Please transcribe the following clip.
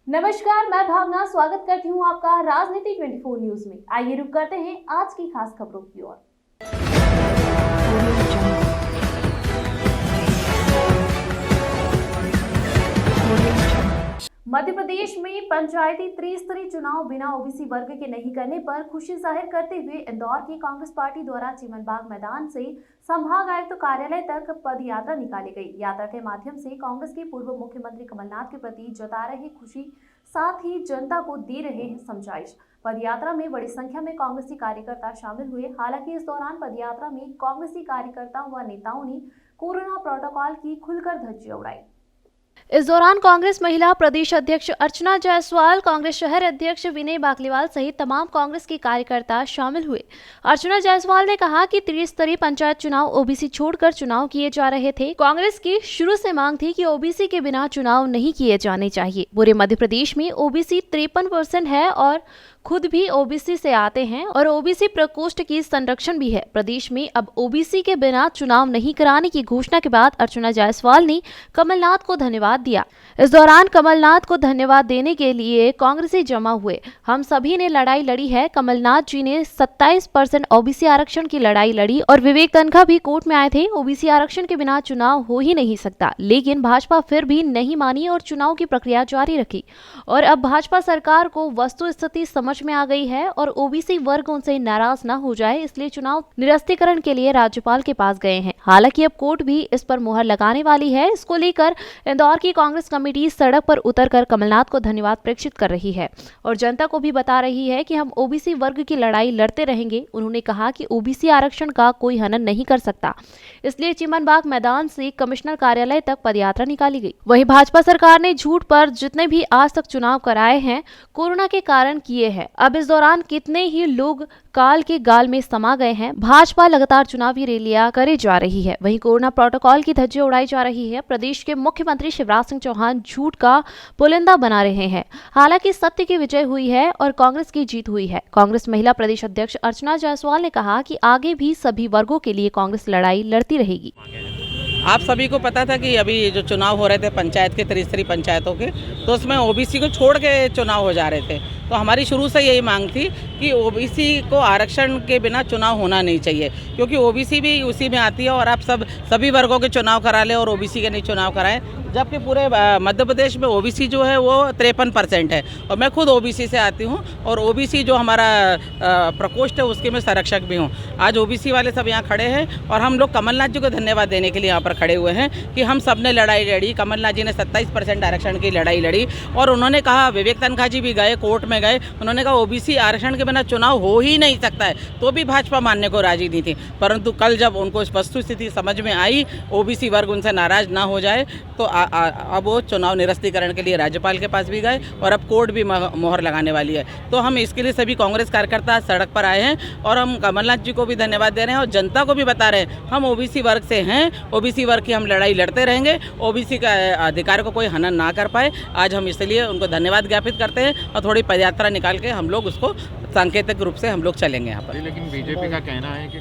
नमस्कार, मैं भावना स्वागत करती हूँ आपका राजनीति 24 न्यूज में। आइए रुक करते हैं आज की खास खबरों की ओर। मध्य प्रदेश में पंचायती त्रिस्तरीय चुनाव बिना ओबीसी वर्ग के नहीं करने पर खुशी जाहिर करते हुए इंदौर की कांग्रेस पार्टी द्वारा चिमनबाग मैदान से संभाग आयुक्त कार्यालय तक पद यात्रा निकाली गई। यात्रा के माध्यम से कांग्रेस के पूर्व मुख्यमंत्री कमलनाथ के प्रति जता रहे खुशी, साथ ही जनता को दे रहे हैं समझाइश। पदयात्रा में बड़ी संख्या में कांग्रेसी कार्यकर्ता शामिल हुए। हालांकि इस दौरान पदयात्रा में कांग्रेसी कार्यकर्ताओं व नेताओं ने कोरोना प्रोटोकॉल की खुलकर धज्जियां उड़ाई। इस दौरान कांग्रेस महिला प्रदेश अध्यक्ष अर्चना जायसवाल, कांग्रेस शहर अध्यक्ष विनय बाकलीवाल सहित तमाम कांग्रेस के कार्यकर्ता शामिल हुए। अर्चना जायसवाल ने कहा कि त्रिस्तरीय पंचायत चुनाव ओबीसी छोड़कर चुनाव किए जा रहे थे। कांग्रेस की शुरू से मांग थी कि ओबीसी के बिना चुनाव नहीं किए जाने चाहिए। पूरे मध्य प्रदेश में ओबीसी 53% है और खुद भी ओबीसी से आते हैं और ओबीसी प्रकोष्ठ की संरक्षण भी है। प्रदेश में अब ओबीसी के बिना चुनाव नहीं कराने की घोषणा के बाद अर्चना जायसवाल ने कमलनाथ को धन्यवाद दिया। इस दौरान कमलनाथ को धन्यवाद देने के लिए कांग्रेसी जमा हुए। हम सभी ने लड़ाई लड़ी है। कमलनाथ जी ने 27% ओबीसी आरक्षण की लड़ाई लड़ी और विवेक तनखा भी कोर्ट में आए थे। ओबीसी आरक्षण के बिना चुनाव हो ही नहीं सकता, लेकिन भाजपा फिर भी नहीं मानी और चुनाव की प्रक्रिया जारी रखी। और अब भाजपा सरकार को वस्तु स्थिति समझ में आ गई है और ओबीसी वर्ग उनसे नाराज न हो जाए, इसलिए चुनाव निरस्तीकरण के लिए राज्यपाल के पास गए हैं। हालांकि अब कोर्ट भी इस पर मुहर लगाने वाली है। इसको लेकर इंदौर की कांग्रेस कमेटी सड़क पर उतरकर कमलनाथ को धन्यवाद प्रेषित कर रही है और जनता को भी बता रही है कि हम ओबीसी वर्ग की लड़ाई लड़ते रहेंगे। उन्होंने कहा कि ओबीसी आरक्षण का कोई हनन नहीं कर सकता, इसलिए चिमनबाग मैदान से कमिश्नर कार्यालय तक पदयात्रा निकाली गई। वहीं भाजपा सरकार ने झूठ पर जितने भी आज तक चुनाव कराए हैं कोरोना के कारण किए हैं। अब इस दौरान कितने ही लोग काल के गाल में समा गए हैं। भाजपा लगातार चुनावी रैलियां करे जा रही है, वहीं कोरोना प्रोटोकॉल की धज्जियां उड़ाई जा रही है। प्रदेश के मुख्यमंत्री शिवराज सिंह चौहान झूठ का पुलिंदा बना रहे हैं। हालांकि सत्य की विजय हुई है और कांग्रेस की जीत हुई है। कांग्रेस महिला प्रदेश अध्यक्ष अर्चना जायसवाल ने कहा कि आगे भी सभी वर्गों के लिए कांग्रेस लड़ाई लड़ती रहेगी। आप सभी को पता था कि अभी जो चुनाव हो रहे थे पंचायत के त्रिस्तरीय पंचायतों के, तो उसमें ओबीसी को छोड़ के चुनाव हो जा रहे थे। तो हमारी शुरू से यही मांग थी कि ओबीसी को आरक्षण के बिना चुनाव होना नहीं चाहिए, क्योंकि ओबीसी भी उसी में आती है और आप सभी वर्गों के चुनाव करा लें और ओबीसी के नहीं चुनाव कराएं, जबकि पूरे मध्य प्रदेश में ओबीसी जो है वो 53% है और मैं खुद ओबीसी से आती हूँ और ओबीसी जो हमारा प्रकोष्ठ है उसके मैं संरक्षक भी हूँ। आज ओबीसी वाले सब यहाँ खड़े हैं और हम लोग कमलनाथ जी को धन्यवाद देने के लिए यहाँ पर खड़े हुए हैं कि हम सब ने लड़ाई लड़ी। कमलनाथ जी ने 27% आरक्षण की लड़ाई लड़ी और उन्होंने कहा, विवेक तनखा जी भी गए कोर्ट में गए, उन्होंने कहा ओबीसी आरक्षण के बिना चुनाव हो ही नहीं सकता है, तो भी भाजपा मानने को राजी नहीं थी। परंतु कल जब उनको इस वस्तु स्थिति समझ में आई, ओबीसी वर्ग उनसे नाराज ना हो जाए, तो अब वो चुनाव निरस्तीकरण के लिए राज्यपाल के पास भी गए और अब कोर्ट भी मोहर लगाने वाली है। तो हम इसके लिए सभी कांग्रेस कार्यकर्ता सड़क पर आए हैं और हम कमलनाथ जी को भी धन्यवाद दे रहे हैं और जनता को भी बता रहे हैं हम ओबीसी वर्ग से हैं, ओबीसी वर्ग की हम लड़ाई लड़ते रहेंगे, ओबीसी का अधिकार को कोई हनन ना कर पाए। आज हम इसलिए उनको धन्यवाद ज्ञापित करते हैं और थोड़ी पदयात्रा निकाल के हम लोग उसको सांकेतिक रूप से हम लोग चलेंगे यहाँ पर। लेकिन बीजेपी का कहना है कि